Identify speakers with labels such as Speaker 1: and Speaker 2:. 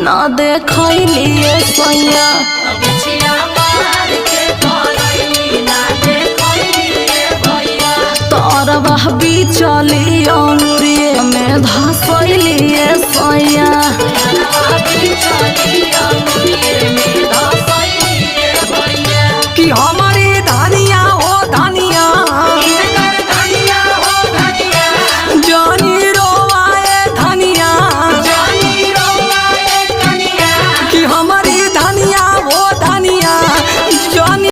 Speaker 1: ना देखलिए सैया तरवा बिचली अंगुरिये में धसलिए सैया कि हम